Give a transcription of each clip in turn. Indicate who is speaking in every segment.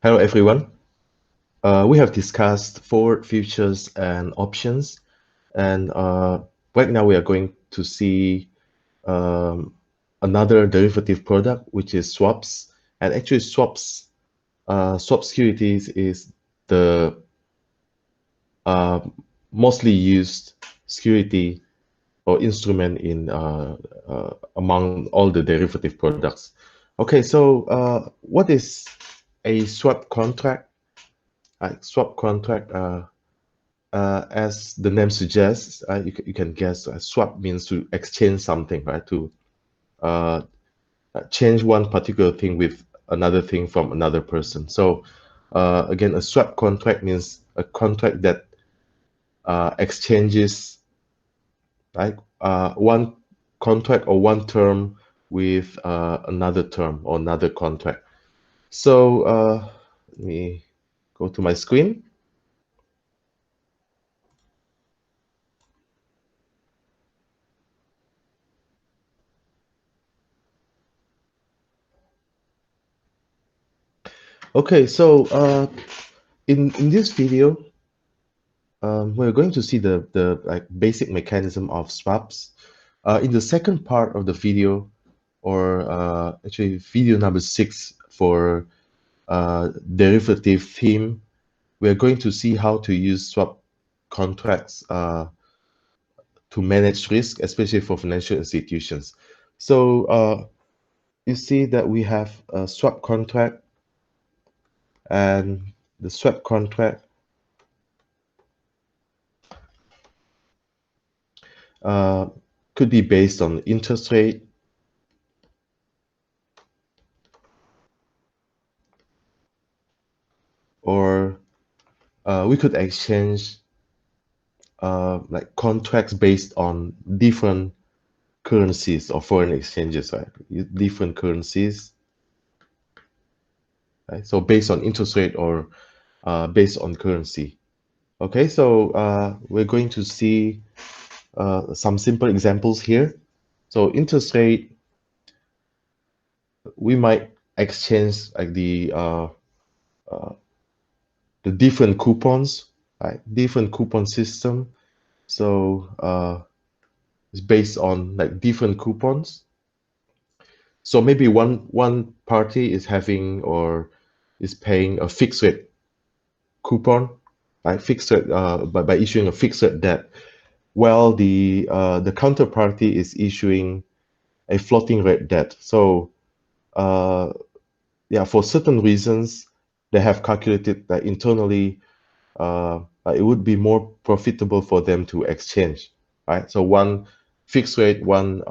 Speaker 1: Hello, everyone. We have discussed forward futures and options, and right now we are going to see um, another derivative product, which is swaps. And actually, swap securities is the uh, mostly used security or instrument in among all the derivative products. Okay, so what is a swap contract? Swap contract. As the name suggests, you can guess swap means to exchange something, right? To uh, change one particular thing with another thing from another person. So again, a swap contract means a contract that exchanges like one contract or one term with another term or another contract. So let me go to my screen. Okay, so in this video, we're going to see the like basic mechanism of swaps. In the second part of the video, or actually video number 6 for derivative theme, we're going to see how to use swap contracts to manage risk, especially for financial institutions. So you see that we have a swap contract, and the swap contract uh, could be based on interest rate, or we could exchange like contracts based on different currencies or foreign exchanges, right? Different currencies, right? So based on interest rate or based on currency. Okay, so we're going to see some simple examples here. So interest rate, we might exchange like the different coupons, right? Different coupon system. So it's based on like different coupons. So maybe one party is having or is paying a fixed rate coupon, right? Fixed rate by issuing a fixed rate debt, while the counterparty is issuing a floating rate debt. So yeah, for certain reasons, they have calculated that internally it would be more profitable for them to exchange, right? So one fixed rate, one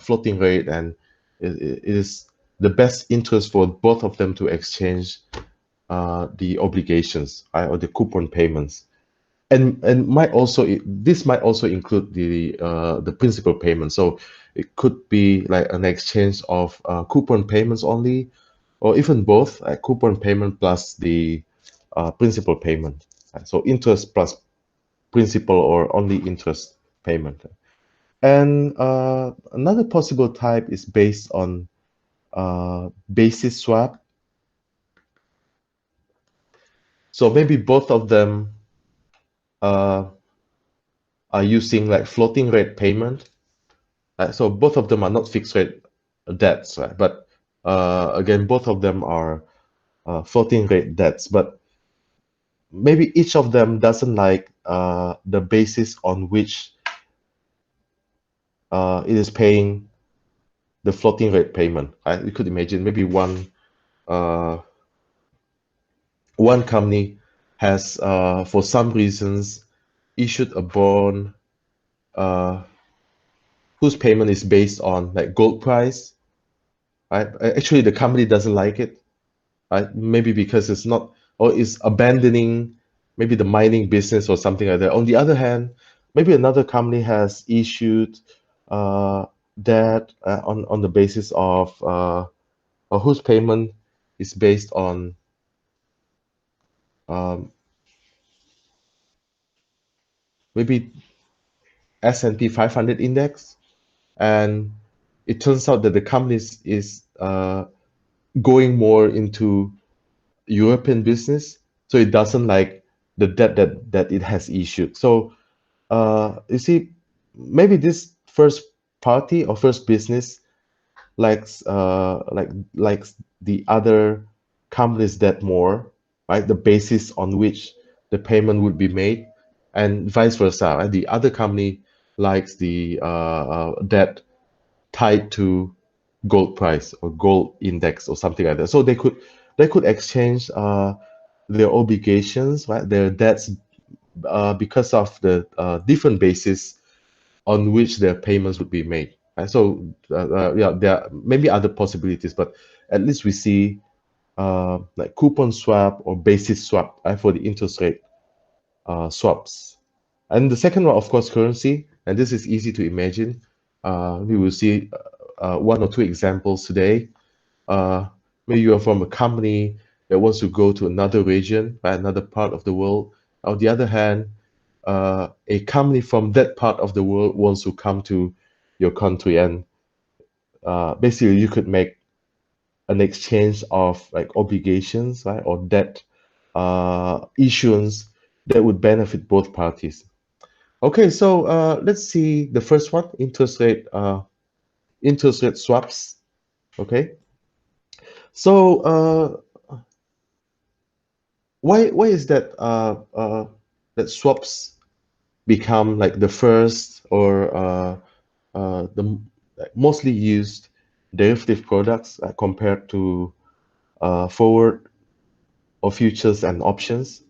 Speaker 1: floating rate, and it is the best interest for both of them to exchange the obligations, right, or the coupon payments, and might also this might also include the principal payment. So it could be like an exchange of coupon payments only, or even both, coupon payment plus the principal payment. So interest plus principal or only interest payment. And another possible type is based on basis swap. So maybe both of them uh, are using like floating rate payment. So both of them are not fixed rate debts, right? But again, both of them are floating rate debts. But maybe each of them doesn't like the basis on which it is paying the floating rate payment. Right? You could imagine maybe uh, one company has, for some reasons, issued a bond uh, whose payment is based on like gold price. Right? Actually, the company doesn't like it. Right? Maybe because it's not, or is abandoning maybe the mining business or something like that. On the other hand, maybe another company has issued debt on the basis of or whose payment is based on um, maybe S&P 500 index, and it turns out that the company is going more into European business, so it doesn't like the debt that it has issued. So you see, maybe this first party or first business likes the other company's debt more, right? The basis on which the payment would be made, and vice versa. Right? The other company likes the debt tied to gold price or gold index or something like that. So they could exchange their obligations, right? Their debts because of the different basis on which their payments would be made. Right? So yeah, there are maybe other possibilities, but at least we see like coupon swap or basis swap, right, for the interest rate swaps. And the second one, of course, currency. And this is easy to imagine. We will see one or two examples today. Uh, Maybe you are from a company that wants to go to another region, right, another part of the world. On the other hand, a company from that part of the world wants to come to your country, and basically you could make an exchange of like obligations, right, or debt issuance that would benefit both parties. Okay, so let's see the first one, interest rate swaps. Okay, so why is that that swaps become like the first or the like, mostly used derivative products compared to forward or futures and options?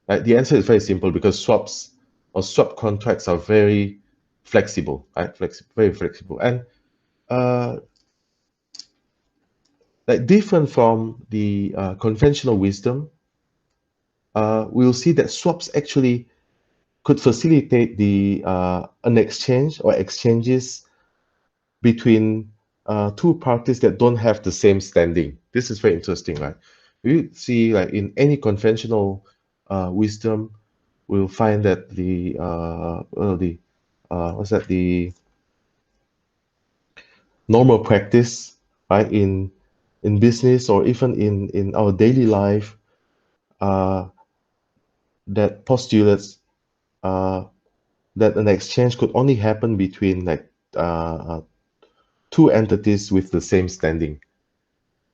Speaker 1: The answer is very simple because swaps or swap contracts are very flexible, right? Very flexible, and uh, like different from the conventional wisdom, we'll see that swaps actually could facilitate the an exchange or exchanges between two parties that don't have the same standing. This is very interesting, right? We see like in any conventional wisdom, we'll find that the normal practice, right, in business or even in our daily life, uh, that postulates uh, that an exchange could only happen between like two entities with the same standing,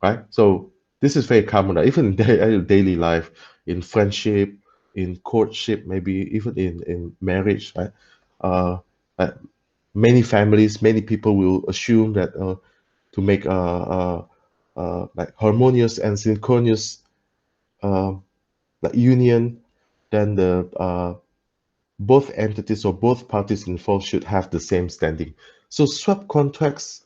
Speaker 1: right? So this is very common, right? Even in daily life, in friendship, in courtship, maybe even in marriage, right? Uh, uh, Many families, many people will assume that to make like harmonious and synchronous uh, like union, then the both entities or both parties involved should have the same standing. So swap contracts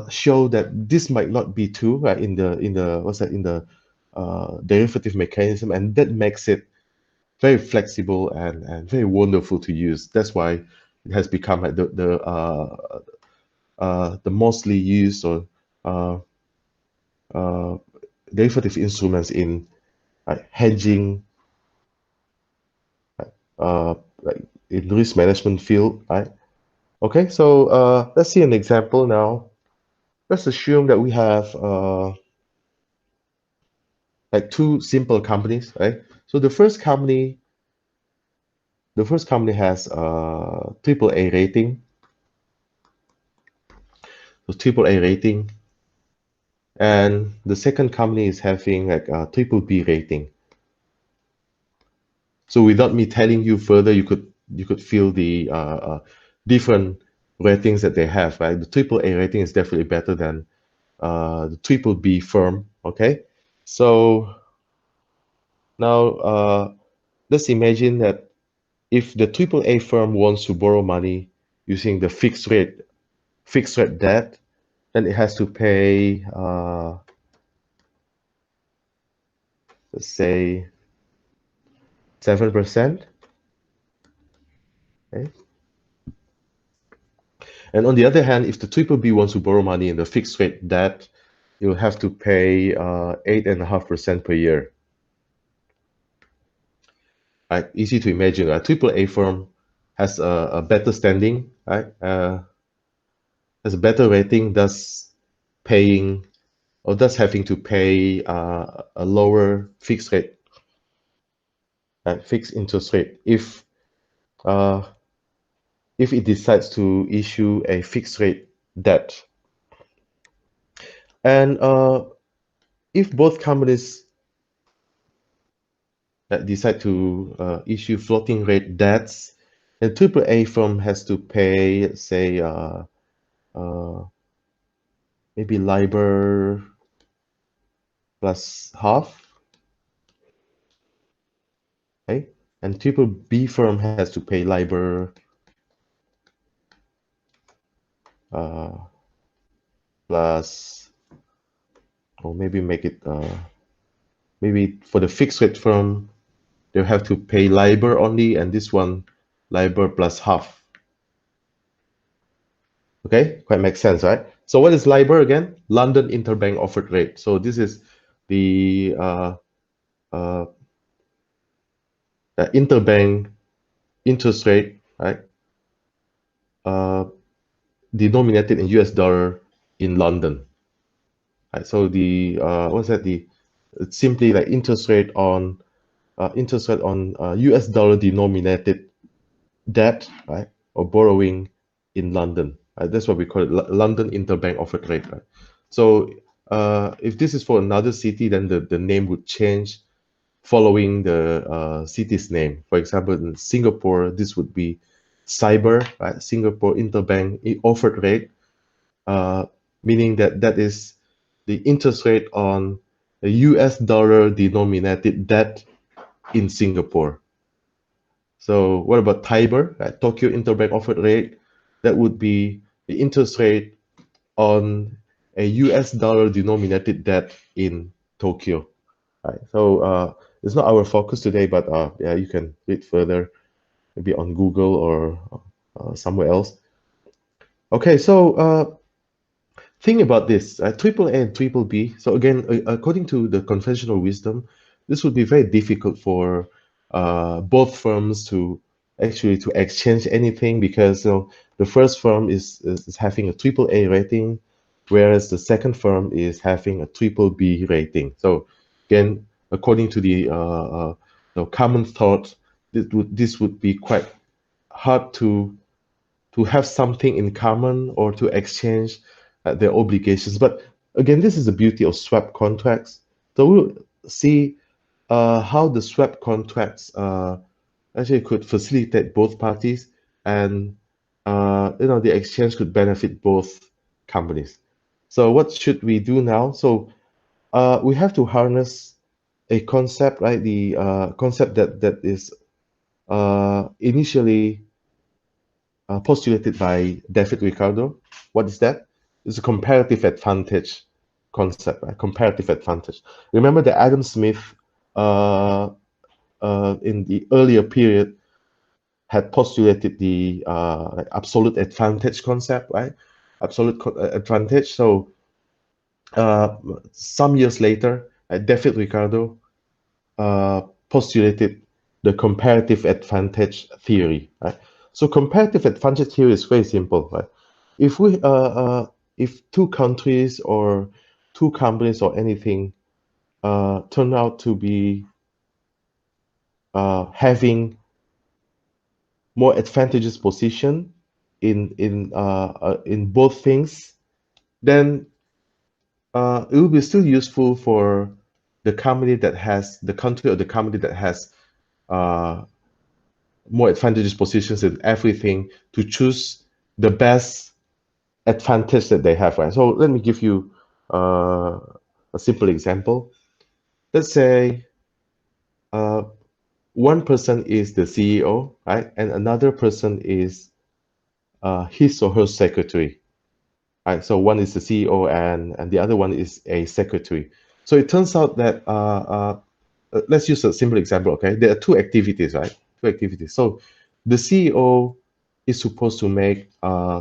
Speaker 1: show that this might not be true, right? In the derivative mechanism, and that makes it very flexible and very wonderful to use. That's why it has become like the mostly used or uh, uh, derivative instruments in hedging, like in risk management field, right? Okay, so let's see an example now. Let's assume that we have like two simple companies, right? So the first company has triple A rating, so triple A rating, and the second company is having like a triple B rating. So without me telling you further, you could feel the different ratings that they have, right? The triple A rating is definitely better than the triple B firm. Okay, so now let's imagine that if the triple A firm wants to borrow money using the fixed rate debt, then it has to pay let's say 7%. Okay? And on the other hand, if the triple B wants to borrow money in the fixed rate debt, you'll have to pay 8.5% per year. Right? Easy to imagine. A triple A firm has a better standing, right? Has a better rating, thus paying or thus having to pay a lower fixed rate, fixed interest rate uh, if it decides to issue a fixed rate debt. And if both companies that decide to issue floating rate debts, the AAA firm has to pay, say, maybe LIBOR plus half, okay? And triple B firm has to pay LIBOR plus, or maybe make it, maybe for the fixed rate firm, they'll have to pay LIBOR only, and this one, LIBOR plus half. Okay, quite makes sense, right? So what is LIBOR again? London Interbank Offered Rate. So this is the interbank interest rate, right? Denominated in US dollar in London. Right? So the what's that? It's simply like interest rate on US dollar denominated debt, right, or borrowing in London. Right? That's what we call it, London Interbank Offered Rate. Right? So if this is for another city, then the name would change following the city's name. For example, in Singapore, this would be SIBOR, right? Singapore Interbank Offered Rate, meaning that is the interest rate on a US dollar denominated debt in Singapore. So what about TIBOR, right? Tokyo Interbank Offered Rate? That would be the interest rate on a US dollar denominated debt in Tokyo. Right. So it's not our focus today, but yeah, you can read further, maybe on Google or somewhere else. Okay, so think about this, triple A and triple B. So again, according to the conventional wisdom, this would be very difficult for both firms to actually to exchange anything, because the first firm is having a triple A rating, whereas the second firm is having a triple B rating. So again, according to the common thought, this would be quite hard to have something in common or to exchange their obligations. But again, this is the beauty of swap contracts. So we'll see how the swap contracts actually could facilitate both parties, and the exchange could benefit both companies. So what should we do now? So we have to harness a concept, right? The concept that is initially postulated by David Ricardo. What is that? It's a comparative advantage concept, right? Comparative advantage. Remember that Adam Smith, in the earlier period, had postulated the absolute advantage concept, right? Absolute advantage. So some years later, David Ricardo postulated the comparative advantage theory, right? So comparative advantage theory is very simple, right? If two countries or two companies or anything turn out to be having more advantageous position in both things, then it will be still useful for the country or the company that has uh, more advantageous positions in everything to choose the best advantage that they have, right? So let me give you a simple example. Let's say one person is the CEO, right? And another person is his or her secretary, right? So one is the CEO and the other one is a secretary. So it turns out that let's use a simple example, okay? There are two activities, right? Two activities. So the CEO is supposed to make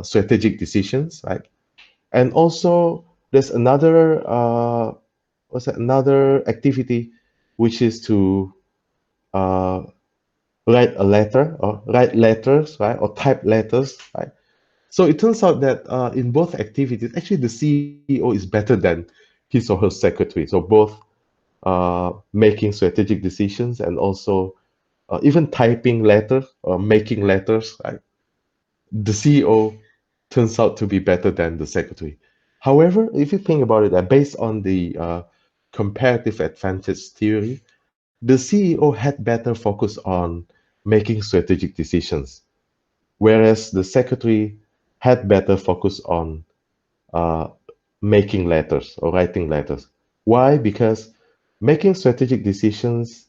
Speaker 1: strategic decisions, right? And also there's another another activity, which is to uh, write a letter or write letters, right? Or type letters, right? So it turns out that in both activities, actually the CEO is better than his or her secretary. So both making strategic decisions and also even typing letters or making letters, right? The CEO turns out to be better than the secretary. However, if you think about it, based on the comparative advantage theory, the CEO had better focus on making strategic decisions, whereas the secretary had better focus on uh, making letters or writing letters. Why? Because making strategic decisions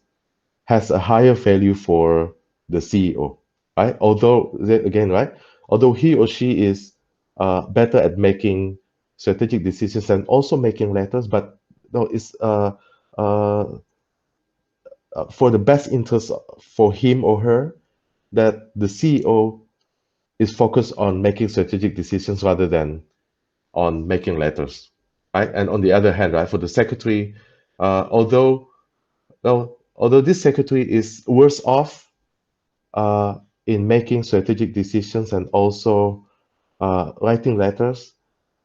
Speaker 1: has a higher value for the CEO, right? Although, again, right? Although he or she is better at making strategic decisions and also making letters, but no, it's uh, for the best interest for him or her that the CEO is focused on making strategic decisions rather than on making letters, right? And on the other hand, right, for the secretary, although well, although this secretary is worse off uh, in making strategic decisions and also writing letters,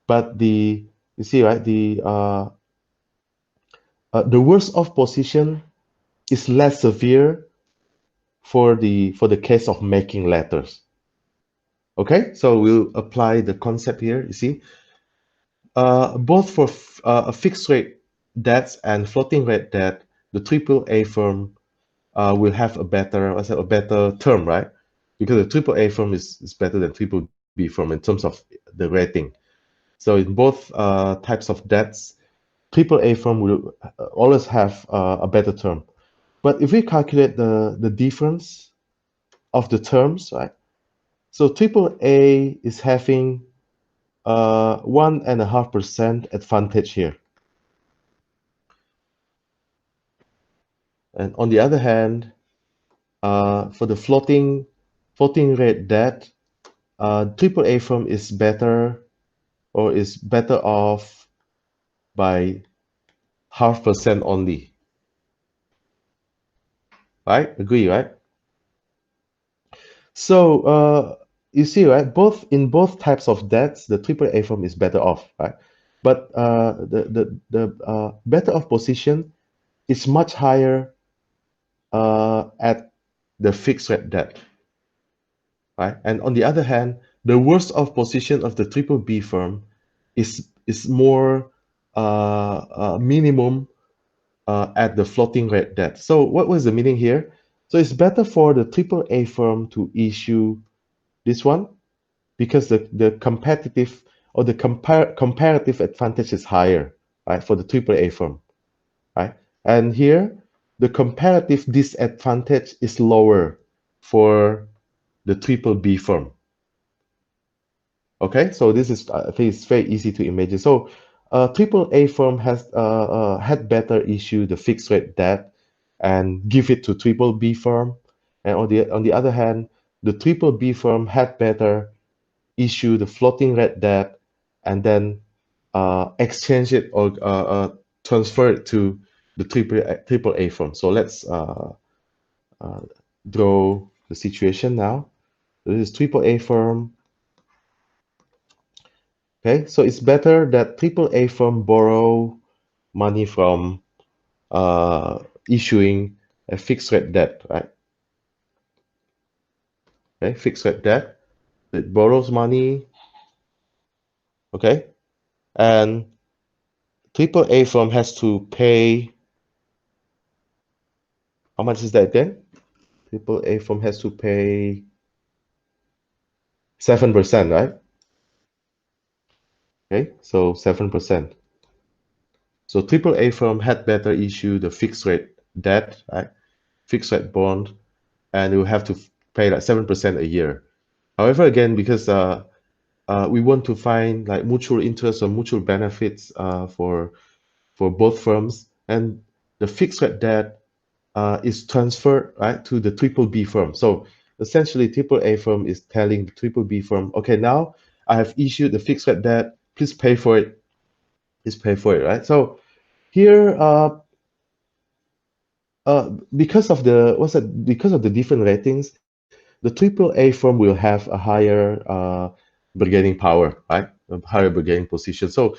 Speaker 1: but the you see right the worst off position is less severe for the case of making letters. Okay, so we'll apply the concept here. You see, both for a fixed rate debts and floating rate debt, the triple A firm will have a better, what's that, a better term, right? Because the triple A firm is better than triple B firm in terms of the rating. So in both types of debts, triple A firm will always have a better term. But if we calculate the difference of the terms, right? So triple A is having 1.5% advantage here. And on the other hand, for the floating rate debt, triple A firm is better or is better off by 0.5% only. Right? Agree, right? So you see, right? Both types of debts, the triple A firm is better off, right? But the better off position is much higher at the fixed rate debt, right? And on the other hand, the worst off position of the triple B firm is more minimum at the floating rate debt. So what was the meaning here? So it's better for the triple A firm to issue this one because the competitive or the comparative advantage is higher, right, for the triple A firm, right? And here the comparative disadvantage is lower for the triple B firm. Okay, so this is I think it's very easy to imagine. So triple A firm has had better issue the fixed rate debt and give it to triple B firm, and on the other hand, the triple B firm had better issue the floating rate debt and then exchange it or transfer it to the triple A firm. So let's draw the situation now. This is triple A firm. Okay, so it's better that triple A firm borrow money from issuing a fixed rate debt, right? Okay, fixed rate debt. It borrows money, okay, and triple A firm has to pay. How much is that again? Triple A firm has to pay 7%, right? Okay, so 7%. So triple A firm had better issue the fixed rate debt, right? Fixed rate bond, and you have to pay like 7% a year. However, again, because we want to find like mutual interest or mutual benefits for both firms, and the fixed rate debt is transferred right to the triple B firm. So essentially, triple A firm is telling the triple B firm, okay, now I have issued the fixed rate debt. Please pay for it. Please pay for it, right? So here, because of the different ratings, the triple A firm will have a higher bargaining power, right? A higher bargaining position. So